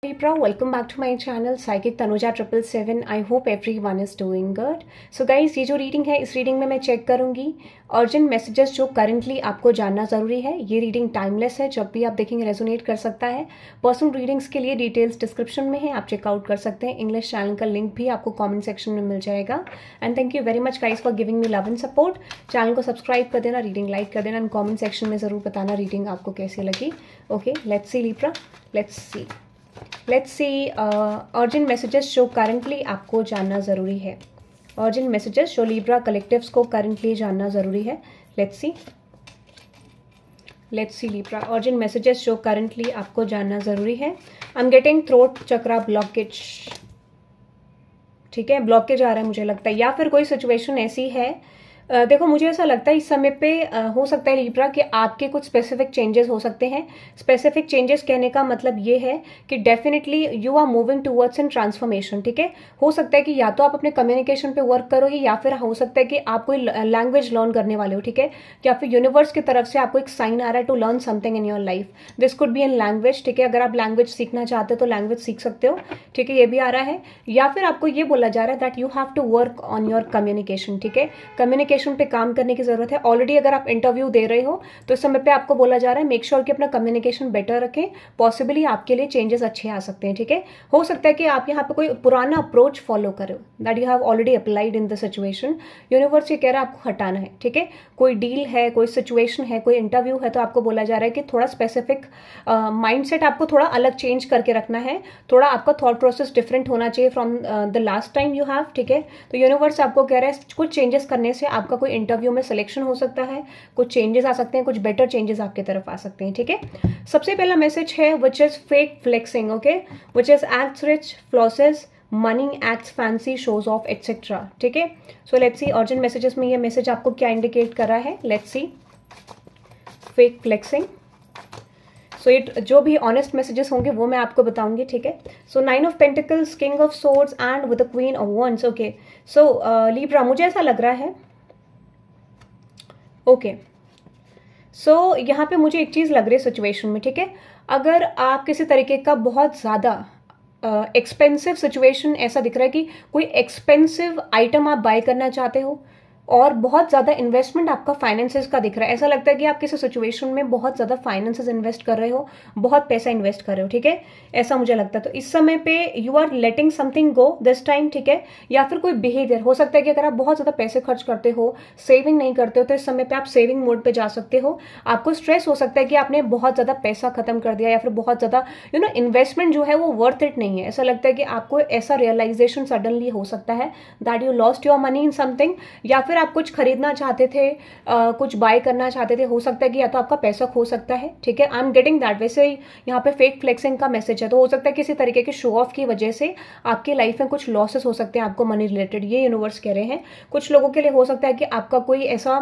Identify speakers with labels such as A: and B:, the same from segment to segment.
A: Libra, welcome back to my channel Psychic Tanuja 777. I hope everyone is doing good. So guys, ये जो reading है इस reading में मैं चेक करूंगी अर्जेंट मैसेजेस जो करंटली आपको जानना ज़रूरी है। ये रीडिंग टाइमलेस है, जब भी आप देखेंगे रेजोनेट कर सकता है। पर्सनल रीडिंग्स के लिए डिटेल्स डिस्क्रिप्शन में है, आप चेकआउट कर सकते हैं। इंग्लिश चैनल का लिंक भी आपको कमेंट सेक्शन में मिल जाएगा। And thank you very much guys for giving me love and support. Channel को सब्सक्राइब कर देना, रीडिंग लाइक कर देना एंड कॉमेंट सेक्शन में ज़रूर बताना रीडिंग आपको कैसी लगी। Okay, let's see Libra, let's see urgent messages जो करंटली आपको जानना ज़रूरी है। अर्जेंट मैसेजेस जो लिब्रा कलेक्टिव्स को करंटली जानना ज़रूरी है। Let's C Libra, urgent messages जो करंटली आपको जानना ज़रूरी है। आई am getting throat chakra blockage, ठीक है, ब्लॉकेज आ रहा है मुझे लगता है, या फिर कोई सिचुएशन ऐसी है। देखो मुझे ऐसा लगता है इस समय पे हो सकता है लिब्रा कि आपके कुछ स्पेसिफिक चेंजेस हो सकते हैं। स्पेसिफिक चेंजेस कहने का मतलब ये है कि definitely you are moving towards in transformation, ठीक है। हो सकता है कि या तो आप अपने कम्युनिकेशन पे वर्क करोगे, या फिर हो सकता है कि आप कोई लैंग्वेज लर्न करने वाले हो, ठीक है, या फिर यूनिवर्स की तरफ से आपको एक साइन आ रहा है to learn something in your life. This could be in language, ठीक है, अगर आप लैंग्वेज सीखना चाहते हो तो लैंग्वेज सीख सकते हो, ठीक है, ये भी आ रहा है। या फिर आपको ये बोला जा रहा है that you have to work on your communication, ठीक है, कम्युनिकेशन पे काम करने की जरूरत है। ऑलरेडी अगर आप इंटरव्यू दे रहे हो तो इस समय पे आपको बोला जा रहा है मेक श्योर कि अपना कम्युनिकेशन बेटर रखें, पॉसिबली आपके लिए चेंजेस अच्छे आ सकते हैं, ठीक है। हो सकता है कि आप यहाँ पे कोई पुराना अप्रोच फॉलो करो that you have already applied in the situation. Universe ये कह रहा है आपको हटाना है, ठीक है। कोई डील है, कोई सिचुएशन है, कोई इंटरव्यू है, तो आपको बोला जा रहा है कि थोड़ा स्पेसिफिक माइंडसेट आपको थोड़ा अलग चेंज करके रखना है, थोड़ा आपका थॉट प्रोसेस डिफरेंट होना चाहिए from the last time you have, ठीक है। तो यूनिवर्स आपको कह रहा है कुछ चेंजेस करने से आपका कोई इंटरव्यू में सिलेक्शन हो सकता है, कुछ चेंजेस आ सकते हैं, कुछ बेटर चेंजेस आपकी तरफ आ सकते हैं, ठीक है। सबसे पहला मैसेज है which is fake flexing, okay, which is acts rich, flosses, money, acts fancy, shows off etcetera, ठीक है। So let's see urgent messages में ये मैसेज आपको क्या इंडिकेट कर रहा है। Let's see fake flexing. So it जो भी ऑनेस्ट मैसेजेस होंगे वो मैं आपको बताऊंगी, ठीक है। सो 9 of pentacles, king of swords and with the queen of wands, okay. So Libra मुझे ऐसा लग रहा है, ओके, सो यहाँ पे मुझे एक चीज़ लग रही है सिचुएशन में, ठीक है, अगर आप किसी तरीके का बहुत ज़्यादा एक्सपेंसिव सिचुएशन ऐसा दिख रहा है कि कोई एक्सपेंसिव आइटम आप बाय करना चाहते हो और बहुत ज़्यादा इन्वेस्टमेंट आपका फाइनेंसेस का दिख रहा है, ऐसा लगता है कि आप किसी सिचुएशन में बहुत ज़्यादा फाइनेंसेस इन्वेस्ट कर रहे हो, बहुत पैसा इन्वेस्ट कर रहे हो, ठीक है, ऐसा मुझे लगता है। तो इस समय पे you are letting something go this time, ठीक है। या फिर कोई बिहेवियर हो सकता है कि अगर आप बहुत ज़्यादा पैसे खर्च करते हो, सेविंग नहीं करते हो, तो इस समय पे आप सेविंग मोड पे जा सकते हो। आपको स्ट्रेस हो सकता है कि आपने बहुत ज़्यादा पैसा खत्म कर दिया, या फिर बहुत ज़्यादा इन्वेस्टमेंट जो है वो वर्थ इट नहीं है। ऐसा लगता है कि आपको ऐसा रियलाइजेशन सडनली हो सकता है that you lost your money in something, या फिर आप कुछ खरीदना चाहते थे, कुछ बाय करना चाहते थे, हो सकता है कि या तो आपका पैसा खो सकता है, ठीक है। आई एम गेटिंग दैट। वैसे ही यहाँ पे फेक फ्लेक्सिंग का मैसेज है, तो हो सकता है किसी तरीके के शो ऑफ की वजह से आपकी लाइफ में कुछ लॉसेस हो सकते हैं आपको मनी रिलेटेड, ये यूनिवर्स कह रहे हैं। कुछ लोगों के लिए हो सकता है कि आपका कोई ऐसा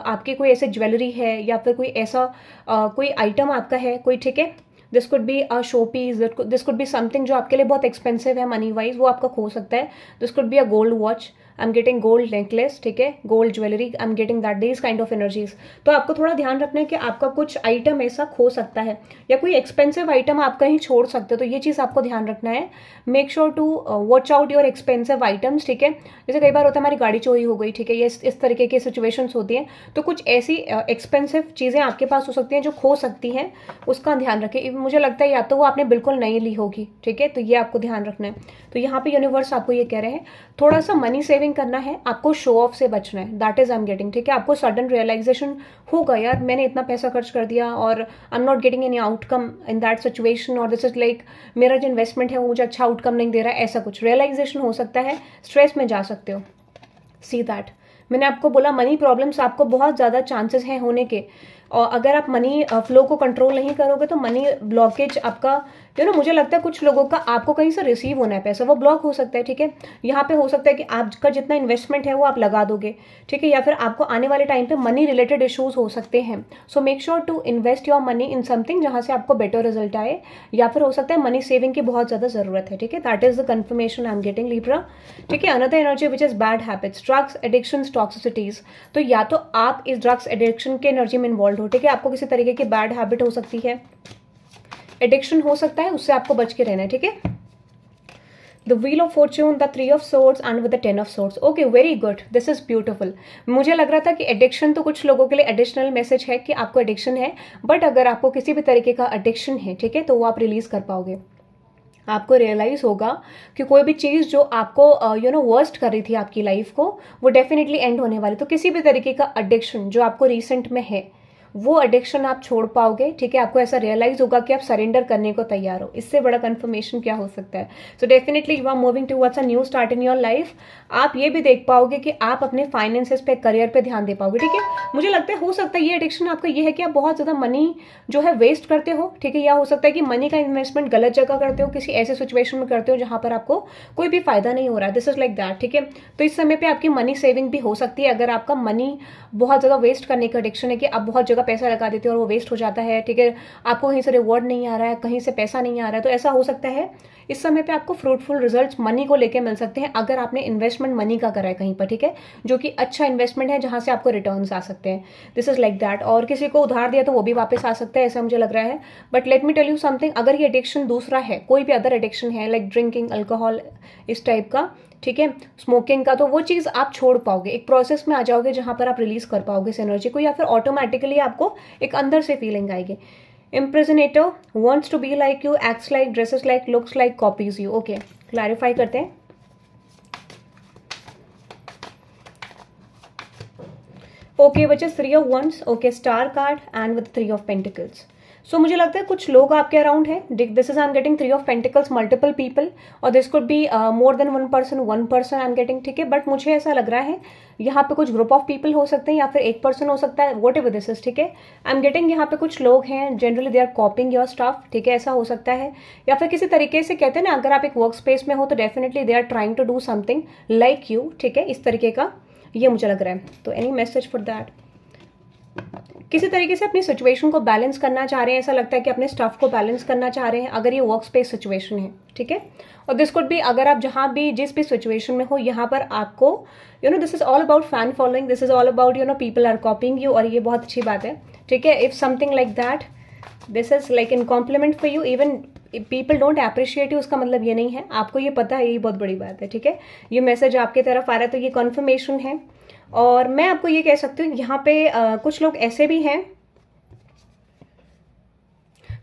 A: आपकी कोई ऐसे ज्वेलरी है, या फिर कोई ऐसा कोई आइटम आपका है कोई, ठीक है, this could be a show piece, this could be something जो आपके लिए बहुत एक्सपेंसिव है मनी वाइज, वो आपका खो सकता है। This could be a gold watch, I am getting gold necklace, ठीक है, gold jewellery, I am getting that these kind of energies. तो आपको थोड़ा ध्यान रखना है कि आपका कुछ आइटम ऐसा खो सकता है, या कोई एक्सपेंसिव आइटम आप कहीं छोड़ सकते हो, तो ये चीज़ आपको ध्यान रखना है। Make sure to watch out your expensive items, ठीक है। जैसे कई बार होता है हमारी गाड़ी चोरी हो गई, ठीक है, ये इस तरीके की सिचुएशंस होती हैं, तो कुछ ऐसी एक्सपेंसिव चीज़ें आपके पास हो सकती हैं जो खो सकती हैं, उसका ध्यान रखें। मुझे लगता है या तो वो आपने बिल्कुल नहीं ली होगी, ठीक है, तो ये आपको ध्यान रखना है। तो यहाँ पे यूनिवर्स आपको ये कह रहे हैं थोड़ा सा मनी सेविंग करना है, आपको शो ऑफ से बचना है, that is I am getting, ठीक है। आपको सडन रियलाइजेशन होगा यार मैंने इतना पैसा खर्च कर दिया और I am not getting any outcome in that situation, और दिस इज लाइक मेरा जो इन्वेस्टमेंट है वो मुझे अच्छा आउटकम नहीं दे रहा है, ऐसा कुछ रियलाइजेशन हो सकता है। स्ट्रेस में जा सकते हो, सी दैट। मैंने आपको बोला मनी प्रॉब्लम्स आपको बहुत ज़्यादा चांसेस हैं होने के, और अगर आप मनी फ्लो को कंट्रोल नहीं करोगे तो मनी ब्लॉकेज आपका मुझे लगता है कुछ लोगों का आपको कहीं से रिसीव होना है पैसा, वो ब्लॉक हो सकता है, ठीक है। यहाँ पे हो सकता है कि आपका जितना इन्वेस्टमेंट है वो आप लगा दोगे, ठीक है, या फिर आपको आने वाले टाइम पे मनी रिलेटेड इश्यूज हो सकते हैं। So make sure to invest your money in something जहाँ से आपको बेटर रिजल्ट आए, या फिर हो सकता है मनी सेविंग की बहुत ज़्यादा ज़रूरत है, ठीक है। That is the confirmation I am getting Libra, ठीक है। Another energy which is bad habits, drugs addiction, toxicities. तो या तो आप इस ड्रग्स एडिक्शन के एनर्जी में इन्वॉल्व हो, ठीक है, आपको किसी तरीके की बैड हैबिट हो सकती है, एडिक्शन हो सकता है, उससे आपको बच के रहना है, ठीक है। The wheel of Fortune, the 3 of swords and with the 10 of swords. Okay, very good, this is beautiful. मुझे लग रहा था कि एडिक्शन तो कुछ लोगों के लिए एडिशनल मैसेज है कि आपको एडिक्शन है, बट अगर आपको किसी भी तरीके का एडिक्शन है, ठीक है, तो वो आप रिलीज कर पाओगे। आपको रियलाइज होगा कि कोई भी चीज़ जो आपको यू नो वर्स्ट कर रही थी आपकी लाइफ को, वो डेफिनेटली एंड होने वाली। तो किसी भी तरीके का एडिक्शन जो आपको रिसेंट में है, वो एडिक्शन आप छोड़ पाओगे, ठीक है। आपको ऐसा रियलाइज होगा कि आप सरेंडर करने को तैयार हो। इससे बड़ा कंफर्मेशन क्या हो सकता है। So definitely you are moving towards a new start in your life. आप ये भी देख पाओगे कि आप अपने फाइनेंसेस पे, करियर पे ध्यान दे पाओगे, ठीक है। मुझे लगता है हो सकता है ये एडिक्शन आपका ये है कि आप बहुत ज्यादा मनी जो है वेस्ट करते हो, ठीक है, या हो सकता है कि मनी का इन्वेस्टमेंट गलत जगह करते हो, किसी ऐसे सिचुएशन में करते हो जहां पर आपको कोई भी फायदा नहीं हो रहा है। दिस इज लाइक दैट, ठीक है। तो इस समय पे आपकी मनी सेविंग भी हो सकती है। अगर आपका मनी बहुत ज्यादा वेस्ट करने का एडिक्शन है कि आप बहुत जगह पैसा लगा देते हो और वो वेस्ट हो जाता है, ठीक है, आपको कहीं से रिवॉर्ड नहीं आ रहा है, कहीं से पैसा नहीं आ रहा है, तो ऐसा हो सकता है इस समय पे आपको फ्रूटफुल रिजल्ट्स मनी को लेके मिल सकते हैं अगर आपने इन्वेस्टमेंट मनी का करा है कहीं पर, ठीक है, जो कि अच्छा इन्वेस्टमेंट है जहां से आपको रिटर्न्स आ सकते हैं। This is like that. और किसी को उधार दिया तो वो भी वापस आ सकता है, ऐसा मुझे लग रहा है। But let me tell you something, अगर ये एडिक्शन दूसरा है, कोई भी अदर एडिक्शन है लाइक ड्रिंकिंग, अल्कोहल, इस टाइप का, ठीक है, स्मोकिंग का, तो वो चीज आप छोड़ पाओगे, एक प्रोसेस में आ जाओगे जहां पर आप रिलीज कर पाओगे इस एनर्जी को, या फिर ऑटोमेटिकली आपको एक अंदर से फीलिंग आएगी। Impersonator wants to be like you, acts like, dresses like, looks like, copies you. Okay, clarify करते हैं। ओके बच्चे, 3 of wands, okay, star card and with 3 of pentacles. सो मुझे लगता है कुछ लोग आपके अराउंड है। This is I am getting 3 of pentacles, multiple people, और this could be more than one person I am getting, ठीक है। बट मुझे ऐसा लग रहा है यहाँ पे कुछ ग्रुप ऑफ पीपल हो सकते हैं या फिर एक पर्सन हो सकता है, वॉट एवर दिस इज, ठीक है। आई एम गेटिंग यहाँ पे कुछ लोग हैं, generally they are copying your stuff, ठीक है, ऐसा हो सकता है। या फिर किसी तरीके से कहते हैं ना, अगर आप एक वर्क स्पेस में हो तो definitely they are trying to do something like you, ठीक है, इस तरीके का ये मुझे लग रहा है। तो एनी मैसेज फॉर दैट? किसी तरीके से अपनी सिचुएशन को बैलेंस करना चाह रहे हैं, ऐसा लगता है कि अपने स्टाफ को बैलेंस करना चाह रहे हैं अगर ये वर्क स्पेस सिचुएशन है, ठीक है। और दिस कुड भी, अगर आप जहां भी जिस भी सिचुएशन में हो, यहाँ पर आपको you know this is all about fan following, this is all about you know people are copying you, और ये बहुत अच्छी बात है, ठीक है। If something like that, this is like in compliment for you, even people don't appreciate you, उसका मतलब ये नहीं है, आपको ये पता है, यही बहुत बड़ी बात है, ठीक है। ये मैसेज आपकी तरफ आ रहा है तो ये कन्फर्मेशन है। और मैं आपको ये कह सकती हूँ यहाँ पे कुछ लोग ऐसे भी हैं।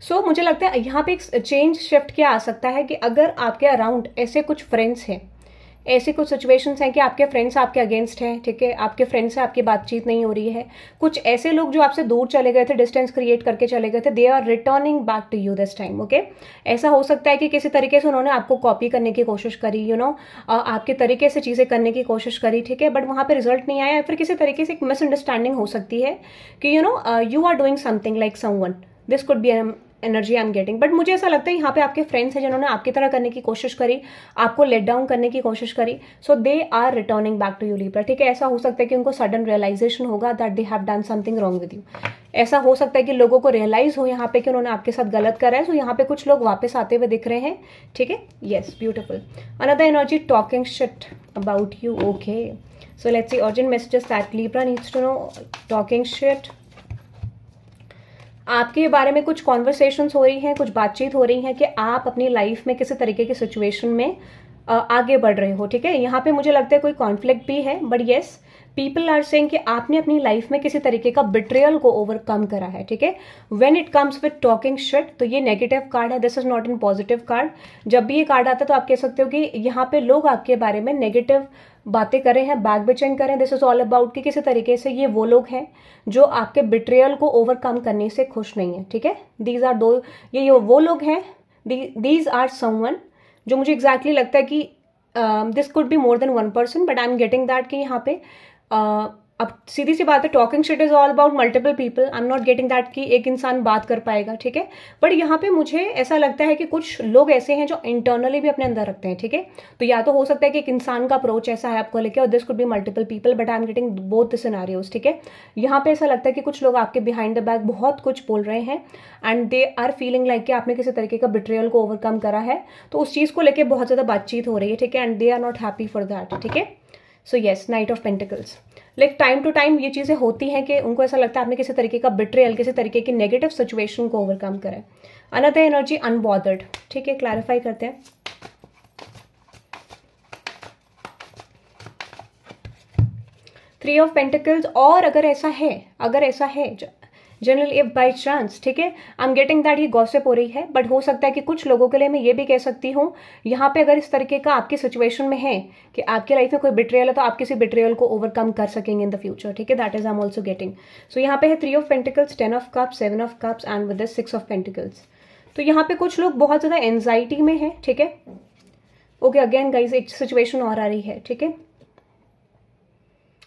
A: सो मुझे लगता है यहाँ पे एक चेंज शिफ्ट क्या आ सकता है कि अगर आपके अराउंड ऐसे कुछ फ्रेंड्स हैं, ऐसी कुछ सिचुएशंस हैं कि आपके फ्रेंड्स आपके अगेंस्ट हैं, ठीक है, आपके फ्रेंड्स से आपकी बातचीत नहीं हो रही है, कुछ ऐसे लोग जो आपसे दूर चले गए थे, डिस्टेंस क्रिएट करके चले गए थे, they are returning back to you this time, okay. ऐसा हो सकता है कि किसी तरीके से उन्होंने आपको कॉपी करने की कोशिश करी, यू नो आपके तरीके से चीजें करने की कोशिश करी, ठीक है, बट वहां पे रिजल्ट नहीं आया, फिर किसी तरीके से एक मिसअंडरस्टैंडिंग हो सकती है कि you know you are doing something like someone, this could be energy I am getting. But मुझे ऐसा लगता है यहाँ पे आपके फ्रेंड्स हैं जिन्होंने आपकी तरह करने की कोशिश करी, आपको लेट डाउन करने की कोशिश करी, so they are returning back to you Libra, ठीक है। ऐसा हो सकता है कि उनको सडन रियलाइजेशन होगा that they have done something wrong with you. ऐसा हो सकता है कि लोगों को रियलाइज हो यहाँ पे कि उन्होंने आपके साथ गलत करा है, सो यहाँ पे कुछ लोग वापस आते हुए दिख रहे हैं, ठीक है। Yes, beautiful. Another energy, talking shit about you, okay. So let's see urgent messages that Libra needs to know. Talking shit, आपके बारे में कुछ कॉन्वर्सेशंस हो रही हैं, कुछ बातचीत हो रही है कि आप अपनी लाइफ में किसी तरीके की सिचुएशन में आगे बढ़ रहे हो, ठीक है। यहाँ पे मुझे लगता है कोई कॉन्फ्लिक्ट भी है, but yes people are saying कि आपने अपनी लाइफ में किसी तरीके का बिट्रेयल को ओवरकम करा है, ठीक है। When it comes with talking shit, तो ये नेगेटिव कार्ड है, this is not in positive card. जब भी ये कार्ड आता है तो आप कह सकते हो कि यहाँ पे लोग आपके बारे में नेगेटिव बातें कर रहे हैं, बैक बिचिंग कर रहे हैं। दिस इज ऑल अबाउट कि किसी तरीके से ये वो लोग हैं जो आपके बिट्रेयल को ओवरकम करने से खुश नहीं है, ठीक है। दीज आर दो, ये वो लोग हैं, दीज आर समवन जो मुझे एग्जैक्टली लगता है कि this could be more than one person, but I am getting that कि यहाँ पे अब सीधी सी बात है, talking shit is all about multiple people. I am not getting that कि एक इंसान बात कर पाएगा, ठीक है। बट यहाँ पे मुझे ऐसा लगता है कि कुछ लोग ऐसे हैं जो इंटरनली भी अपने अंदर रखते हैं, ठीक है। तो या तो हो सकता है कि एक इंसान का अप्रोच ऐसा है आपको लेके, और this could be multiple people, but I am getting both the scenarios, ठीक है। यहाँ पे ऐसा लगता है कि कुछ लोग आपके बिहाइंड द बैक बहुत कुछ बोल रहे हैं and they are feeling like कि आपने किसी तरीके का बिट्रेयल को ओवरकम करा है, तो उस चीज को लेकर बहुत ज्यादा बातचीत हो रही है, ठीक है, and they are not happy for that, ठीक है। So yes, knight of pentacles, like time to time ये चीजें होती हैं कि उनको ऐसा लगता है आपने किसी तरीके का बिट्रेयल, किसी तरीके की नेगेटिव सिचुएशन को ओवरकम करा है। अनदर एनर्जी अनबॉदर्ड, ठीक है, क्लैरिफाई करते हैं। थ्री ऑफ पेंटिकल्स, और अगर ऐसा है जनरल इफ बाई चांस, ठीक है, आई एम गेटिंग दैट ये गॉसिप हो रही है, बट हो सकता है कि कुछ लोगों के लिए मैं ये भी कह सकती हूँ यहाँ पे, अगर इस तरीके का आपकी सिचुएशन में है कि आपकी लाइफ में कोई बिट्रेयल है, तो आप किसी बिट्रेयल को ओवरकम कर सकेंगे इन द फ्यूचर, ठीक है, that is I am also getting. सो यहाँ पे है 3 of pentacles, 10 of cups, 7 of cups and with 6 of pentacles. तो यहाँ पे कुछ लोग बहुत ज्यादा एंजाइटी में है, ठीक है। ओके, अगेन गाइज एक सिचुएशन और आ रही है, ठीक है,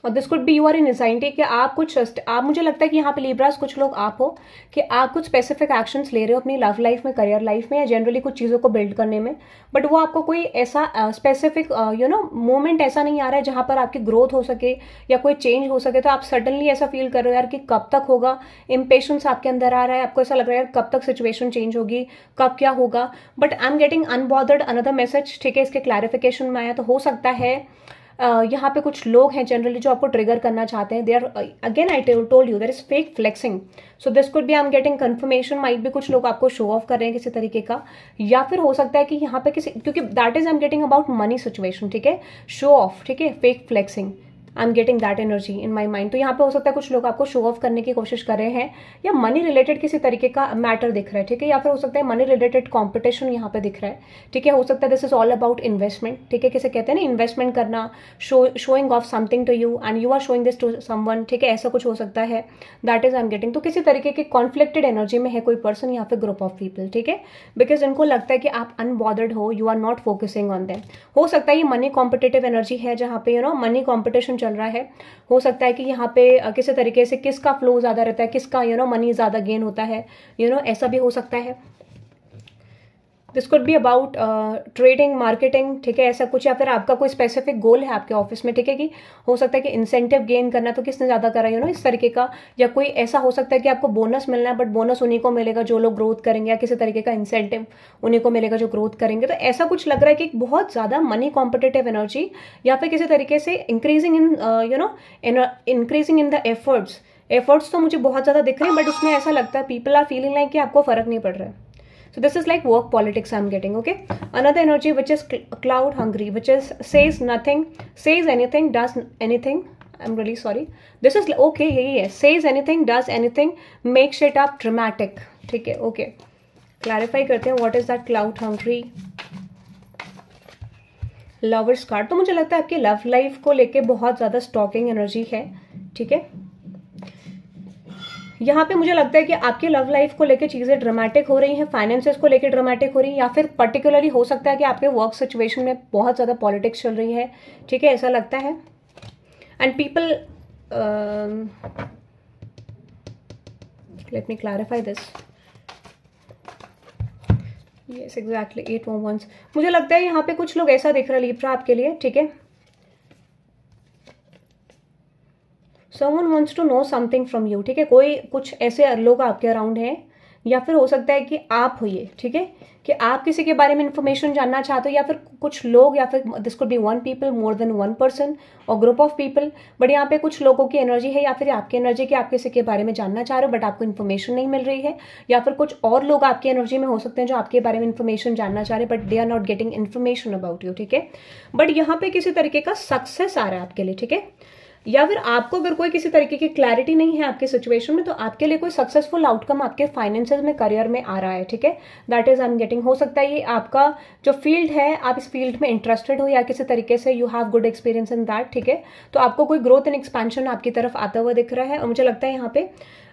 A: और this could be you are in anxiety कि आप मुझे लगता है कि यहाँ पे लिब्रास कुछ लोग आप हो कि आप कुछ स्पेसिफिक एक्शंस ले रहे हो अपनी लव लाइफ में, करियर लाइफ में, या जनरली कुछ चीज़ों को बिल्ड करने में, बट वो आपको कोई ऐसा स्पेसिफिक मोमेंट ऐसा नहीं आ रहा है जहाँ पर आपकी ग्रोथ हो सके या कोई चेंज हो सके। तो आप सडनली ऐसा फील कर रहे हो यार कि कब तक होगा, इम्पेशंस आपके अंदर आ रहा है, आपको ऐसा लग रहा है कब तक सिचुएशन चेंज होगी, कब क्या होगा, but I am getting unbothered another message, ठीक है, इसके क्लैरिफिकेशन में आया। तो हो सकता है यहाँ पे कुछ लोग हैं जनरली जो आपको ट्रिगर करना चाहते हैं, they are again I told you there is fake flexing, so this could be I am getting confirmation, might भी कुछ लोग आपको शो ऑफ कर रहे हैं किसी तरीके का, या फिर हो सकता है कि यहाँ पे किसी, क्योंकि that is I am getting about money situation, ठीक है, शो ऑफ, ठीक है, fake flexing, I am getting that energy in my mind. तो यहाँ पे हो सकता है कुछ लोग आपको शो ऑफ करने की कोशिश कर रहे हैं, या मनी रिलेटेड किसी तरीके का मैटर दिख रहा है, ठीक है, या फिर हो सकता है मनी रिलेटेड कॉम्पिटिशन यहाँ पे दिख रहा है, ठीक है, हो सकता है this is all about investment, ठीक है, किसे कहते हैं ना इन्वेस्टमेंट करना, showing off something to you and you are showing this to someone, ठीक है, ऐसा कुछ हो सकता है, that is I am getting. तो किसी तरीके की कॉन्फ्लिक्टेड एनर्जी में है कोई पर्सन यहाँ पे, ग्रुप ऑफ पीपल, ठीक है, बिकॉज इनको लगता है कि आप अनबॉदर्ड हो, you are not focusing on them. हो सकता है ये मनी कॉम्पिटेटिव एनर्जी है जहाँ पे मनी कॉम्पिटिशन चल रहा है, हो सकता है कि यहाँ पे किसी तरीके से किसका फ्लो ज्यादा रहता है, किसका मनी ज्यादा गेन होता है, ऐसा भी हो सकता है। This could be about trading, marketing, ठीक है, ऐसा कुछ, या फिर आपका कोई स्पेसिफिक गोल है आपके ऑफिस में, ठीक है, कि हो सकता है कि इंसेंटिव गेन करना, तो किसने ज्यादा करा इस तरीके का, या कोई ऐसा हो सकता है कि आपको बोनस मिलना है, बट बोनस उन्हीं को मिलेगा जो लोग ग्रोथ करेंगे, या किसी तरीके का इंसेंटिव उन्हीं को मिलेगा जो ग्रोथ करेंगे। तो ऐसा कुछ लग रहा है कि बहुत ज्यादा मनी कॉम्पिटेटिव एनर्जी, या फिर किसी तरीके से इंक्रीजिंग इन द एफर्ट्स तो मुझे बहुत ज्यादा दिख रहे हैं, बट उसमें ऐसा लगता है पीपल आर फीलिंग लाइक कि आपको फर्क नहीं पड़ रहा है। So this is like work politics I'm getting, okay? Another energy which is cloud hungry, which is says nothing, says anything, does anything. I'm really sorry. This is okay, यही है, says anything, does anything, makes it up dramatic, ठीक है, okay. Clarify करते हैं what is that cloud hungry. Lovers card, तो मुझे लगता है आपकी लव लाइफ को लेके बहुत ज्यादा स्टॉकिंग एनर्जी है, ठीक है। यहाँ पे मुझे लगता है कि आपकी लव लाइफ को लेकर चीजें ड्रामेटिक हो रही हैं, फाइनेंसेस को लेकर ड्रामेटिक हो रही है, या फिर पर्टिकुलरली हो सकता है कि आपके वर्क सिचुएशन में बहुत ज्यादा पॉलिटिक्स चल रही है, ठीक है, ऐसा लगता है। And people, let me clarify this, yes exactly 8 of Wands। मुझे लगता है यहाँ पे कुछ लोग ऐसा दिख रहा है लिब्रा आपके लिए, ठीक है, someone wants to know something from you, ठीक है, कोई कुछ ऐसे लोग आपके अराउंड हैं, या फिर हो सकता है कि आप होइए, ठीक है, कि आप किसी के बारे में इंफॉर्मेशन जानना चाहते हो, या फिर कुछ लोग, या फिर this could B one people, more than one person और ग्रुप ऑफ पीपल, बट यहाँ पे कुछ लोगों की एनर्जी है, या फिर आपकी एनर्जी कि आप किसी के बारे में जानना चाह रहे हो बट आपको इन्फॉर्मेशन नहीं मिल रही है, या फिर कुछ और लोग आपकी एनर्जी में हो सकते हैं जो आपके बारे में इन्फॉर्मेशन जानना चाह रहे हैं but they are not getting information about you, ठीक है, बट यहाँ पे किसी तरीके का सक्सेस आ रहा है आपके लिए, ठीक है, या फिर आपको अगर कोई किसी तरीके की क्लैरिटी नहीं है आपके सिचुएशन में, तो आपके लिए कोई सक्सेसफुल आउटकम आपके फाइनेंसेस में, करियर में आ रहा है, ठीक है, that is I am getting. हो सकता है ये आपका जो फील्ड है, आप इस फील्ड में इंटरेस्टेड हो, या किसी तरीके से you have good experience in that, ठीक है, तो आपको कोई ग्रोथ एंड एक्सपेंशन आपकी तरफ आता हुआ दिख रहा है, और मुझे लगता है यहाँ पे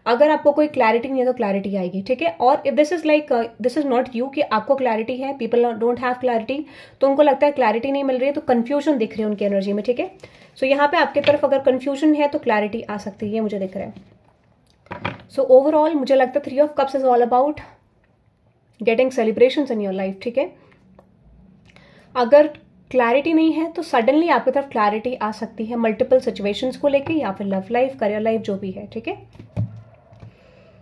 A: अगर आपको कोई क्लैरिटी नहीं है तो क्लैरिटी आएगी, ठीक है, और if this is like this is not you कि आपको क्लैरिटी है, पीपल डोंट हैव क्लैरिटी, तो उनको लगता है क्लैरिटी नहीं मिल रही है, तो कंफ्यूजन दिख रही है उनकी एनर्जी में, ठीक है। सो यहाँ पे आपकी तरफ अगर कंफ्यूजन है तो क्लैरिटी आ सकती है, मुझे दिख रहा है। सो ओवरऑल मुझे लगता है 3 of Cups is all about getting celebrations in your life, ठीक है। अगर क्लैरिटी नहीं है तो सडनली आपकी तरफ क्लैरिटी आ सकती है मल्टीपल सिचुएशंस को लेके, या फिर लव लाइफ, करियर लाइफ, जो भी है, ठीक है।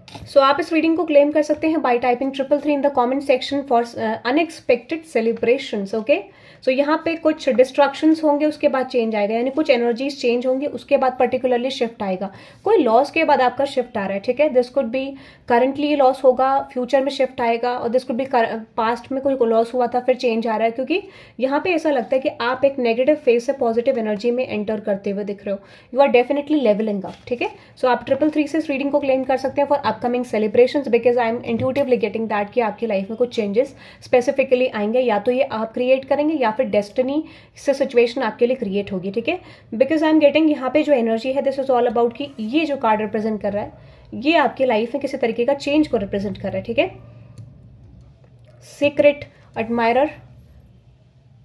A: सो आप इस रीडिंग को क्लेम कर सकते हैं by typing 333 in the comment section for unexpected celebrations. Okay, so यहाँ पे कुछ डिस्ट्रक्शंस होंगे, उसके बाद चेंज आएगा, यानी कुछ एनर्जीज चेंज होंगी, उसके बाद पर्टिकुलरली शिफ्ट आएगा। कोई लॉस के बाद आपका शिफ्ट आ रहा है, ठीक है। This could B currently loss होगा, फ्यूचर में शिफ्ट आएगा, और दिस कुड बी पास्ट में कोई लॉस हुआ था फिर चेंज आ रहा है, क्योंकि यहाँ पे ऐसा लगता है कि आप एक नेगेटिव फेज से पॉजिटिव एनर्जी में एंटर करते हुए दिख रहे हो। You are definitely levelling up, ठीक है। सो आप 333 से इस रीडिंग को क्लेम कर सकते हैं for upcoming celebrations, because I am intuitively getting that कि आपकी लाइफ में कुछ चेंजेस स्पेसिफिकली आएंगे, या तो ये आप क्रिएट करेंगे या फिर डेस्टिनी से सिचुएशन आपके लिए क्रिएट होगी, ठीक है। बिकॉज आई एम गेटिंग यहाँ पे जो एनर्जी है, दिस इज ऑल अबाउट कि ये जो कार्ड रिप्रेजेंट कर रहा है, ये आपकी लाइफ में किसी तरीके का चेंज को रिप्रेजेंट कर रहा है, ठीक है। सीक्रेट एडमायरर,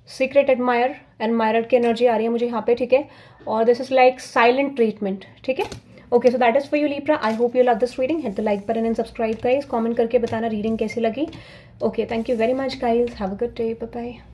A: सीक्रेट एडमायरर की एनर्जी आ रही है मुझे यहाँ पे, ठीक है। और this is like silent treatment, ठीक है। Okay, so that is for you Libra. I hope you love this reading. Hit the like button and subscribe guys. Comment करके बताना रीडिंग कैसी लगी। Okay, thank you very much guys. Have a good day, bye bye.